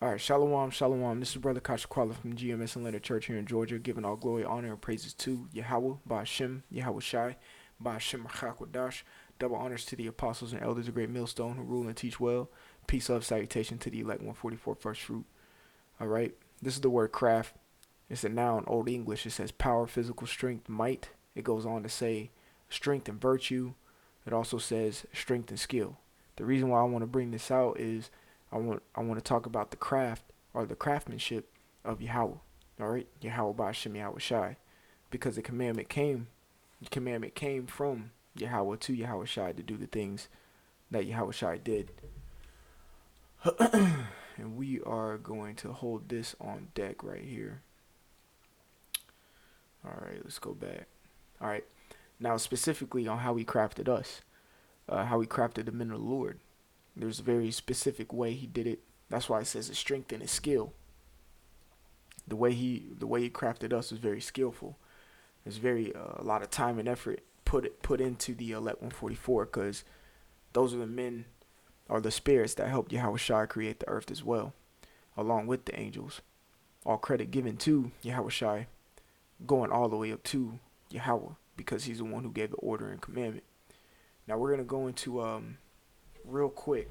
All right, shalom, shalom. This is Brother Kashakwala from GMS Atlanta Church here in Georgia, giving all glory, honor, and praises to Yahweh, Ba'ashem, Yahweh Shai, Ba'ashem Rachakwadash. Double honors to the apostles and elders of Great Millstone who rule and teach well. Peace, love, salutation to the elect 144 first fruit. All right, this is the word craft. It's a noun, Old English. It says power, physical strength, might. It goes on to say strength and virtue. It also says strength and skill. The reason why I want to bring this out is I want to talk about the craft or the craftsmanship of Yahweh. All right, Yahweh Ba'ashem Yahweh Shai, because the commandment came from Yahweh to Yahweh Shai to do the things that Yahweh Shai did. And we are going to hold this on deck right here. All right, let's go back. All right, now specifically on how he crafted us, how he crafted the men of the Lord. There's a very specific way he did it. That's why it says his strength and his skill. The way he crafted us was very skillful. There's very a lot of time and effort put into the elect 144, because those are the men or the spirits that helped Yahweh Shai create the earth as well, along with the angels. All credit given to Yahweh Shai, going all the way up to Yahweh, because he's the one who gave the order and commandment. Now we're gonna go into real quick.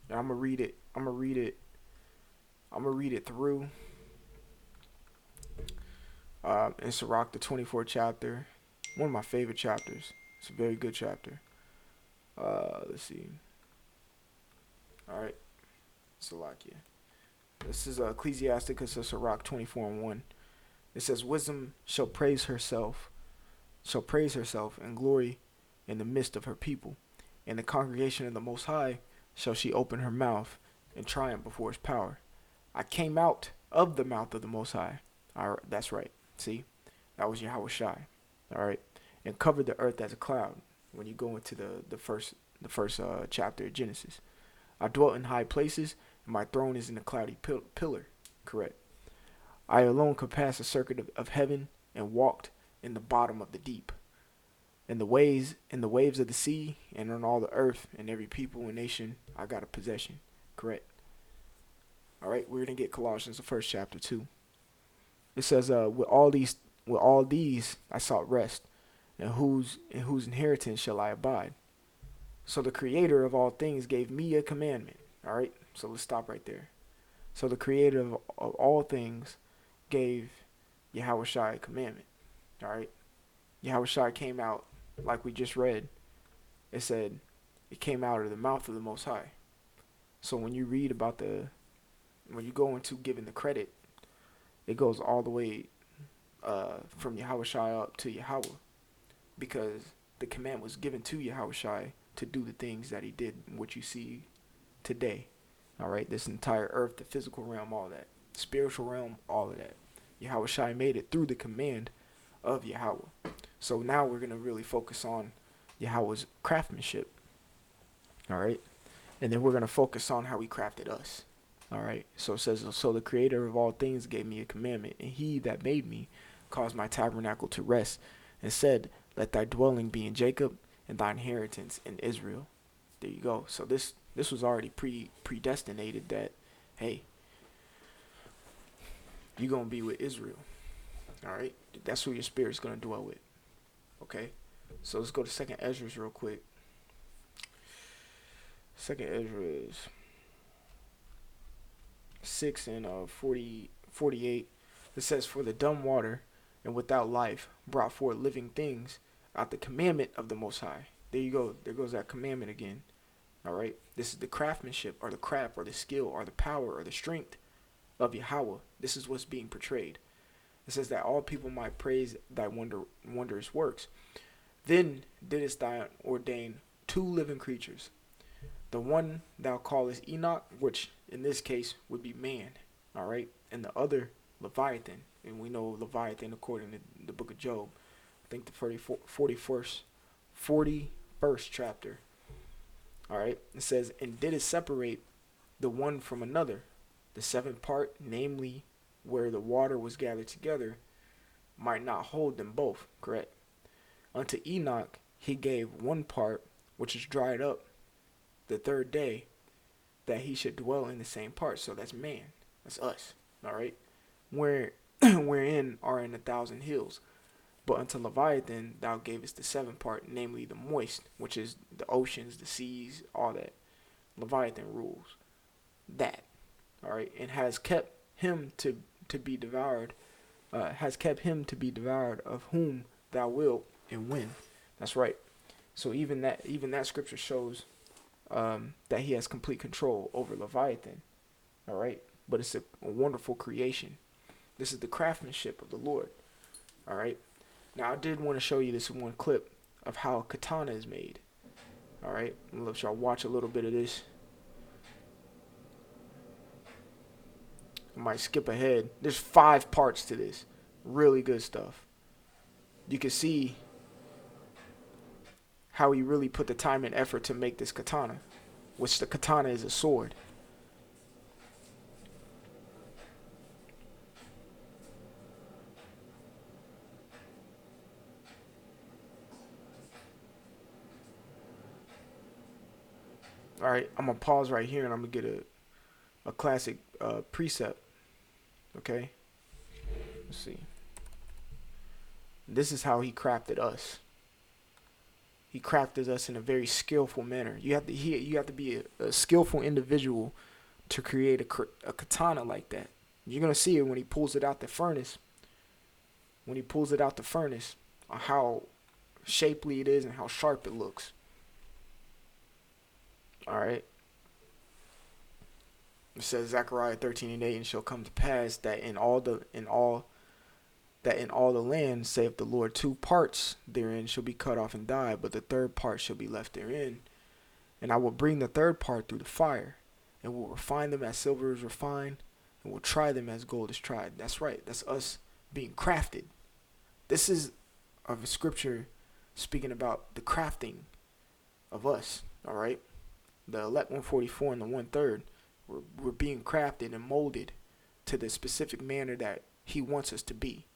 And I'm gonna read it. I'm gonna read it through. In Sirach, the 24th chapter, one of my favorite chapters. It's a very good chapter. Let's see. All right, Salakia. This is Ecclesiasticus of Sirach 24:1. It says, "Wisdom shall praise herself and glory in the midst of her people. In the congregation of the Most High shall she open her mouth and triumph before his power. I came out of the mouth of the Most High." All right, that's right. See, that was Yahweh Shai. All right, and covered the earth as a cloud. When you go into the first chapter of Genesis, I dwelt in high places, and my throne is in a cloudy pillar. Correct. I alone could pass the circuit of heaven and walked in the bottom of the deep. In the waves of the sea, and on all the earth, and every people and nation, I got a possession. Correct. All right, we're gonna get Colossians, the first chapter too. It says, with all these, I sought rest, and whose inheritance shall I abide? So the Creator of all things gave me a commandment. All right, so let's stop right there. So the Creator of all things gave Yahweh Shai a commandment. All right, Yahweh Shai came out, like we just read. It said it came out of the mouth of the Most High. So when you read about when you go into giving the credit, it goes all the way from Yahweh Shai up to Yahweh, because the command was given to Yahweh Shai to do the things that he did, what you see today. All right, this entire earth, the physical realm, all that, spiritual realm, all of that. Yahweh Shai made it through the command of Yahweh. So now we're gonna really focus on Yahweh's craftsmanship. All right, and then we're gonna focus on how he crafted us. All right, so it says, "So the Creator of all things gave me a commandment, and he that made me caused my tabernacle to rest, and said, Let thy dwelling be in Jacob, and thy inheritance in Israel." There you go. So this was already predestinated that, hey, you're gonna be with Israel. All right, that's who your spirit's gonna dwell with. Okay, so let's go to Second Ezra real quick. Second Ezra 6 and 48. It says, "For the dumb water and without life brought forth living things out the commandment of the Most High." There you go. There goes that commandment again. All right. This is the craftsmanship or the craft or the skill or the power or the strength of Yahweh. This is what's being portrayed. It says that all people might praise thy wondrous works. Then didst thou ordain two living creatures, the one thou callest Enoch, which in this case would be man, all right, and the other Leviathan, and we know Leviathan according to the book of Job. I think the 41st chapter. All right, it says, "And did it separate the one from another, the seventh part, namely where the water was gathered together, might not hold them both." Correct. "Unto Enoch he gave one part, which is dried up the third day, that he should dwell in the same part. So that's man. That's us. All right. Where wherein are in 1,000 hills. But unto Leviathan thou gavest the seventh part, namely the moist, which is the oceans, the seas, all that. Leviathan rules that. All right, and has kept him to be devoured. Has kept him to be devoured of whom thou wilt and when. That's right. So even that scripture shows that he has complete control over Leviathan. All right, but it's a wonderful creation. This is the craftsmanship of the Lord. All right. Now I did want to show you this one clip of how a katana is made. All right, I'm gonna let y'all watch a little bit of this. I might skip ahead. There's 5 parts to this. Really good stuff. You can see how he really put the time and effort to make this katana, which the katana is a sword. All right, I'm gonna pause right here and I'm gonna get a classic precept. Okay, let's see. This is how he crafted us. He crafted us in a very skillful manner. You have to be a skillful individual to create a katana like that. You're gonna see it when he pulls it out the furnace. When he pulls it out the furnace, how shapely it is and how sharp it looks. All right. It says Zechariah 13:8, and shall come to pass that in all the land, saith the Lord, 2 parts therein shall be cut off and die, but the third part shall be left therein. And I will bring the third part through the fire, and will refine them as silver is refined, and will try them as gold is tried. That's right. That's us being crafted. This is of a scripture speaking about the crafting of us. All right. The elect 144 and the 1/3, we're being crafted and molded to the specific manner that he wants us to be.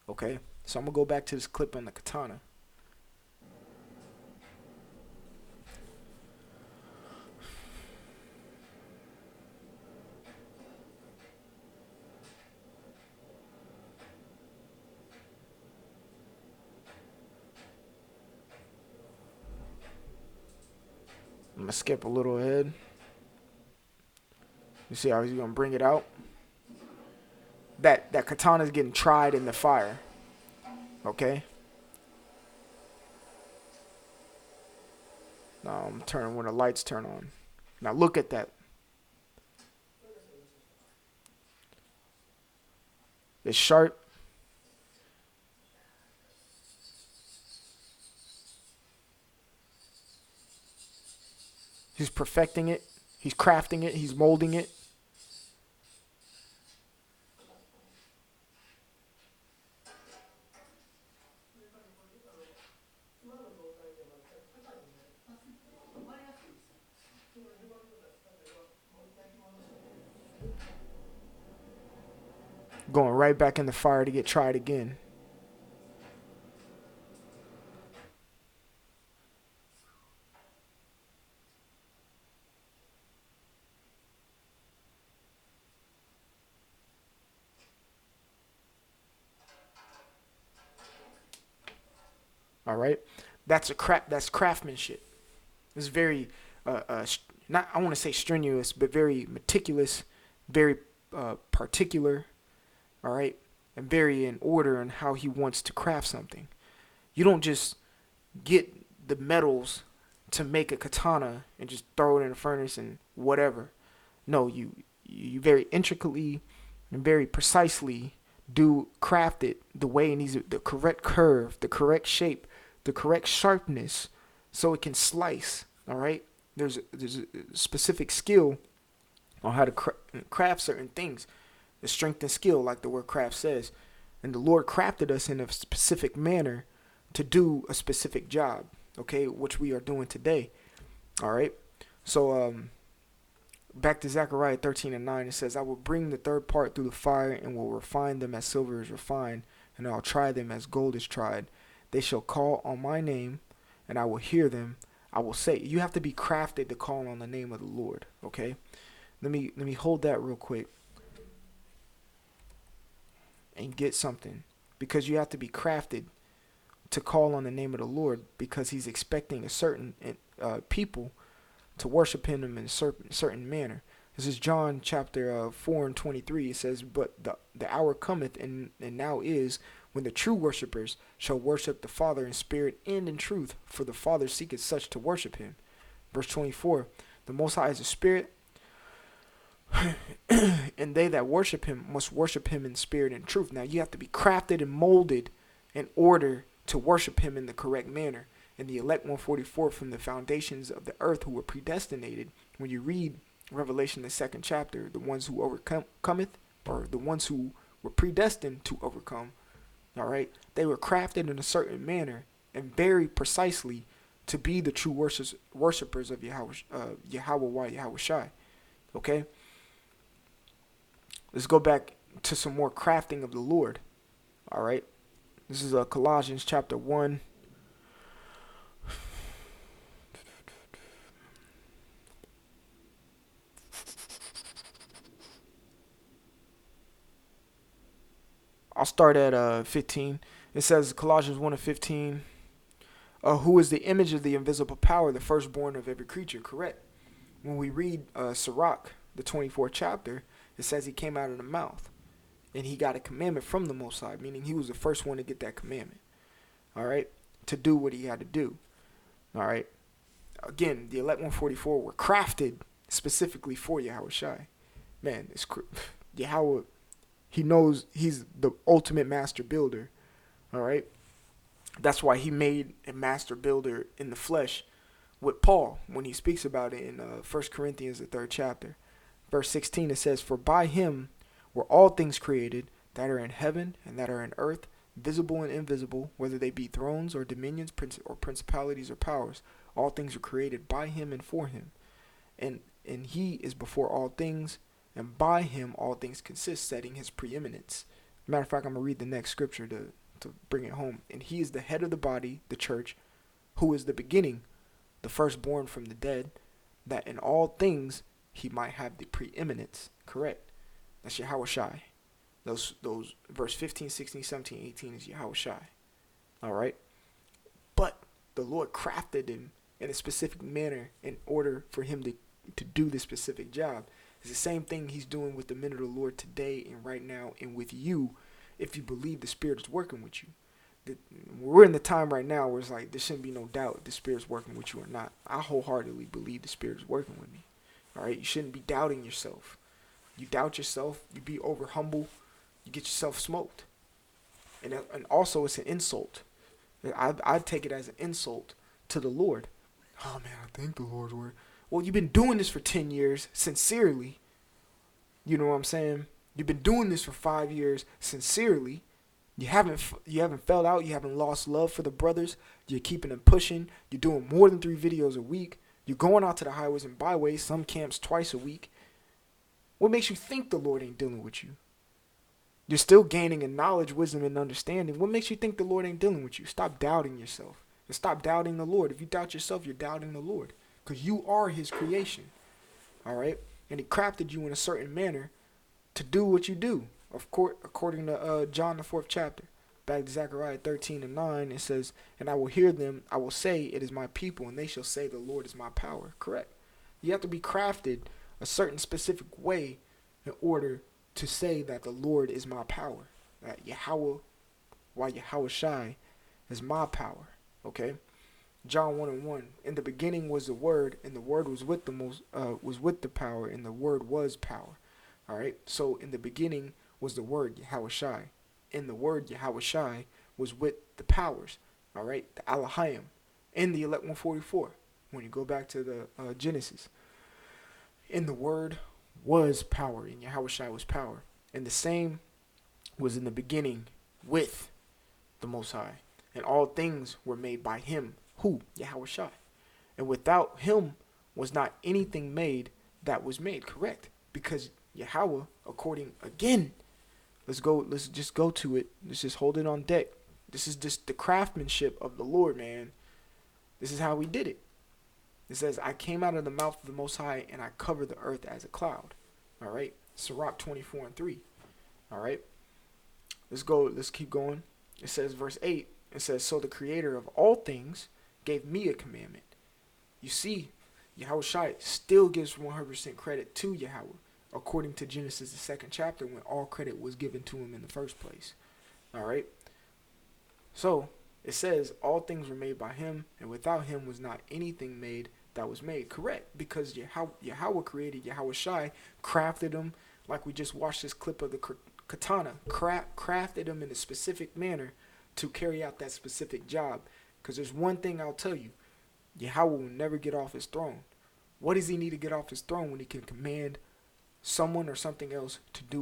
Okay, so I'm gonna go back to this clip on the katana. I'm gonna skip a little ahead. You see how he's gonna bring it out? That katana is getting tried in the fire. Okay. Now I'm turning when the lights turn on. Now look at that. It's sharp. He's perfecting it. He's crafting it. He's molding it. Going right back in the fire to get tried again. All right, that's craftsmanship. It's very not, I want to say strenuous, but very meticulous, very particular. All right, and very in order in how he wants to craft something. You don't just get the metals to make a katana and just throw it in the furnace and whatever. No, you very intricately and very precisely do craft it the way it needs it, the correct curve, the correct shape, the correct sharpness, so it can slice. All right, there's a specific skill on how to craft certain things. The strength and skill, like the word craft says, and the Lord crafted us in a specific manner to do a specific job. Okay, which we are doing today. All right, so back to Zechariah 13:9, it says, I will bring the third part through the fire and will refine them as silver is refined, and I'll try them as gold is tried. They shall call on my name, and I will hear them. I will say. You have to be crafted to call on the name of the Lord. Okay. Let me hold that real quick and get something, because you have to be crafted to call on the name of the Lord, because He's expecting a certain people to worship Him in a certain manner. This is John chapter 4 and 23. It says, "But the hour cometh, and now is, when the true worshippers shall worship the Father in spirit and in truth, for the Father seeketh such to worship Him." Verse 24, "The Most High is a spirit, and they that worship Him must worship Him in spirit and truth." Now you have to be crafted and molded in order to worship Him in the correct manner. And the elect 144 from the foundations of the earth, who were predestinated. When you read Revelation, the 2nd chapter, the ones who overcometh, or the ones who were predestined to overcome, all right, they were crafted in a certain manner and very precisely to be the true worshipers of Yahweh Yahweh Shai. Okay, let's go back to some more crafting of the Lord. All right, this is Colossians chapter 1. I'll start at 15. It says, Colossians 1 and 15, "Who is the image of the invisible power, the firstborn of every creature." Correct. When we read Sirach, the 24th chapter, it says He came out of the mouth, and He got a commandment from the Most High, meaning He was the first one to get that commandment. All right, to do what He had to do. All right. Again, the elect 144 were crafted specifically for Yahweh Shai. Man, it's Yahweh. He knows He's the ultimate master builder. All right. That's why He made a master builder in the flesh with Paul when he speaks about it in 1 Corinthians, the 3rd chapter. Verse 16, it says, "For by Him were all things created, that are in heaven and that are in earth, visible and invisible, whether they be thrones or dominions or principalities or powers. All things are created by Him and for Him. And He is before all things, and by Him all things consist," setting His preeminence. Matter of fact, I'm going to read the next scripture to bring it home. "And He is the head of the body, the church, who is the beginning, the firstborn from the dead, that in all things He might have the preeminence." Correct. That's Yahweh Shai. Those verse 15, 16, 17, 18 is Yahweh Shai. All right. But the Lord crafted Him in a specific manner in order for Him to do this specific job. It's the same thing He's doing with the men of the Lord today and right now, and with you, if you believe the Spirit is working with you. We're in the time right now where it's like there shouldn't be no doubt if the Spirit's working with you or not. I wholeheartedly believe the Spirit is working with me. All right, you shouldn't be doubting yourself. You doubt yourself, you be over humble, you get yourself smoked. And also it's an insult. I take it as an insult to the Lord. "Oh man, I think the Lord's word." Well, you've been doing this for 10 years sincerely. You know what I'm saying? You've been doing this for 5 years sincerely. You haven't fell out. You haven't lost love for the brothers. You're keeping them pushing. You're doing more than 3 videos a week. You're going out to the highways and byways, some camps twice a week. What makes you think the Lord ain't dealing with you? You're still gaining in knowledge, wisdom, and understanding. What makes you think the Lord ain't dealing with you? Stop doubting yourself. And stop doubting the Lord. If you doubt yourself, you're doubting the Lord. Because you are His creation. All right? And He crafted you in a certain manner to do what you do. Of course, according to John, the 4th chapter. Back to Zechariah 13 and 9, it says, "And I will hear them, I will say, it is my people, and they shall say, the Lord is my power." Correct. You have to be crafted a certain specific way in order to say that the Lord is my power. That Yahweh Shai is my power. Okay? John 1 and 1. "In the beginning was the Word, and the Word was with the power, and the Word was power." All right. So in the beginning was the Word Yahweh Shai, and the Word Yahweh Shai was with the powers. All right, the Elohim, in the elect 144. When you go back to the Genesis, in the Word was power, and Yahweh Shai was power, and the same was in the beginning with the Most High, and all things were made by Him. Who? Yahweh Shai. And without Him was not anything made that was made. Correct. Because Yahweh, according, again, let's just go to it. Let's just hold it on deck. This is just the craftsmanship of the Lord, man. This is how He did it. It says, I came out of the mouth of the Most High, and I covered the earth as a cloud. All right. Sirach 24:3. All right. Let's go. Let's keep going. It says, verse 8, it says, so the creator of all things gave me a commandment. You see, Yahweh Shai still gives 100% credit to Yahweh, according to Genesis, the 2nd chapter, when all credit was given to him in the first place. All right. So it says, all things were made by him, and without him was not anything made that was made. Correct. Because Yahweh created Yahweh Shai, crafted him, like we just watched this clip of the katana, crafted him in a specific manner to carry out that specific job. Because there's one thing I'll tell you, Yahweh will never get off his throne. What does he need to get off his throne when he can command someone or something else to do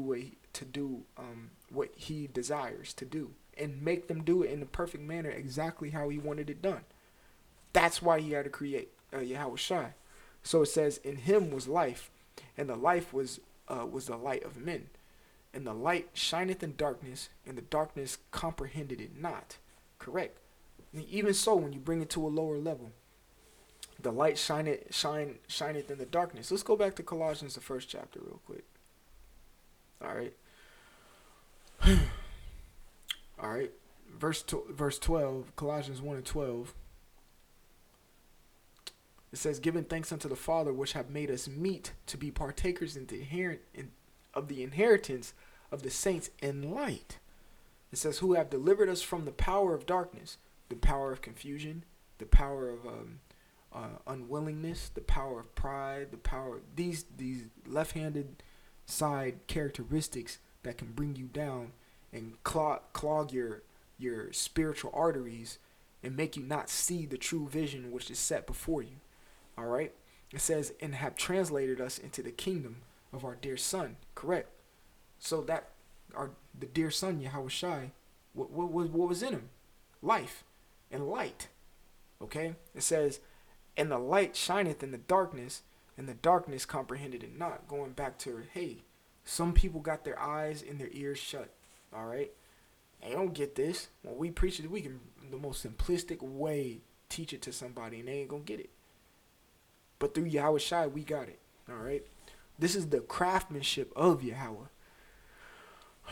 what he desires to do, and make them do it in the perfect manner, exactly how he wanted it done? That's why he had to create Yahweh Shai. So it says, in him was life, and the life was the light of men. And the light shineth in darkness, and the darkness comprehended it not. Correct. And even so, when you bring it to a lower level, the light shineth in the darkness. Let's go back to Colossians, the 1st chapter, real quick. All right. All right. Verse 12, Colossians 1:12. It says, giving thanks unto the Father, which have made us meet to be partakers of the inheritance of the saints in light. It says, who have delivered us from the power of darkness, the power of confusion, the power of unwillingness, the power of pride, the power of these left-handed side characteristics that can bring you down and clog your spiritual arteries and make you not see the true vision which is set before you. All right. It says, and have translated us into the kingdom of our dear Son. Correct. So that the dear Son, Yahweh Shai, what was in him? Life and light. Okay. It says, and the light shineth in the darkness, and the darkness comprehended it not. Going back to, hey, some people got their eyes and their ears shut. All right. They don't get this. When we preach it, we can, the most simplistic way, teach it to somebody, and they ain't gonna get it. But through Yahweh Shai, we got it. All right. This is the craftsmanship of Yahweh.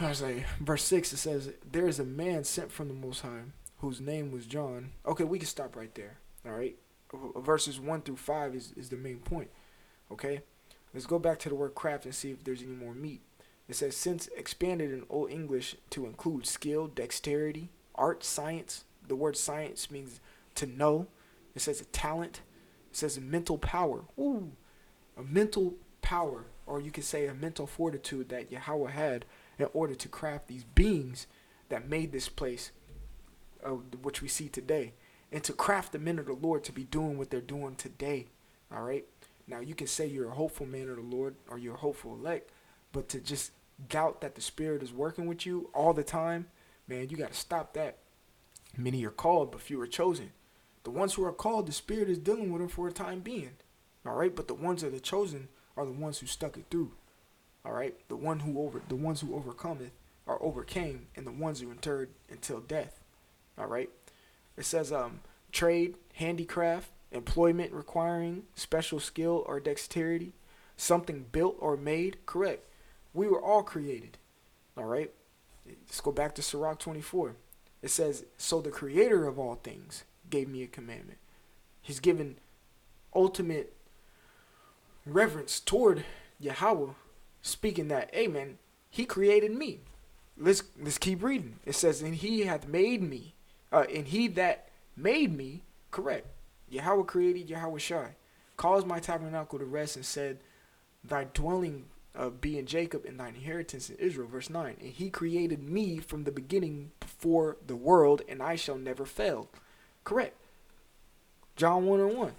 I was like, verse 6, it says, there is a man sent from the Most High, whose name was John. Okay, we can stop right there. All right. Verses 1-5 is the main point. Okay. Let's go back to the word craft and see if there's any more meat. It says, since expanded in Old English to include skill, dexterity, art, science. The word science means to know. It says a talent. It says a mental power. Ooh, a mental power, or you could say a mental fortitude that Yahweh had in order to craft these beings that made this place, which we see today, and to craft the men of the Lord to be doing what they're doing today. All right. Now you can say you're a hopeful man of the Lord, or you're a hopeful elect, but to just doubt that the Spirit is working with you all the time, man, you got to stop that. Many are called, but few are chosen. The ones who are called, the Spirit is dealing with them for a time being. All right. But the ones that are chosen are the ones who stuck it through. All right. The ones who overcometh or overcame, and the ones who endured until death. All right. It says trade, handicraft, employment requiring special skill or dexterity, something built or made. Correct. We were all created. All right. Let's go back to Sirach 24. It says, so the creator of all things gave me a commandment. He's given ultimate reverence toward Yahweh, speaking that, hey man, he created me. Let's keep reading. It says, and he hath made me, and he that made me, correct. Yahweh created Yahweh Shai, caused my tabernacle to rest, and said, thy dwelling be in Jacob, and thine inheritance in Israel. Verse 9. And he created me from the beginning before the world, and I shall never fail. Correct. John 1:1.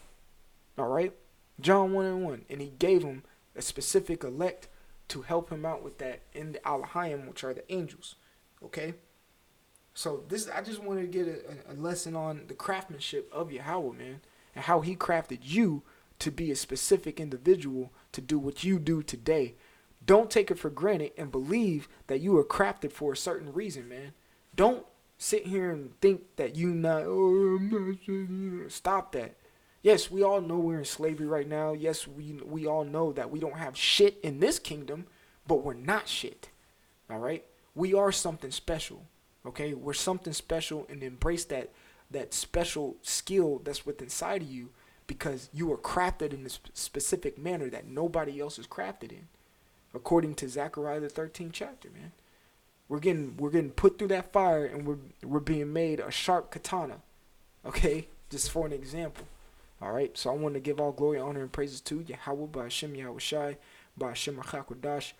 All right. John 1:1. And he gave him a specific elect to help him out with that in the Alahayim, which are the angels. Okay. So this, I just wanted to get a lesson on the craftsmanship of Yahweh, man, and how he crafted you to be a specific individual to do what you do today. Don't take it for granted and believe that you are crafted for a certain reason, man. Don't sit here and think that I'm not. Stop that. Yes, we all know we're in slavery right now. Yes, we all know that we don't have shit in this kingdom, but we're not shit. All right? We are something special. Okay? We're something special, and embrace that special skill that's within inside of you, because you are crafted in this specific manner that nobody else is crafted in. According to Zechariah the 13th chapter, man. We're getting put through that fire, and we're being made a sharp katana. Okay? Just for an example. All right, so I want to give all glory, honor, and praises to Yahweh by Hashem Yahweh Shai, by Hashem Achakodash.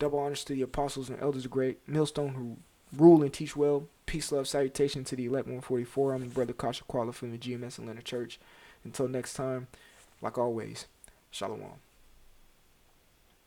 Double honors to the apostles and elders of great millstone who rule and teach well. Peace, love, salutation to the elect 144. I'm your brother Kasha Quala from the GMS Atlanta Church. Until next time, like always, Shalom.